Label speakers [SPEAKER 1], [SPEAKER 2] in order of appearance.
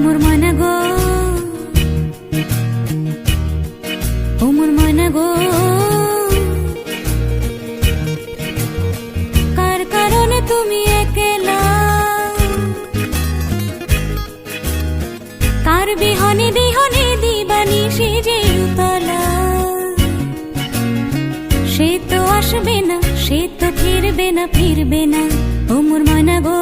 [SPEAKER 1] মোর ময়না গো, ও মোর ময়না গো, কার কারণে তুমি একলা, কার বিহনে বিহনে দিবানিশি যে উতলা। সে তো আসবে না, সে তো ফিরবে না, ফিরবে না, ও মোর ময়না গো।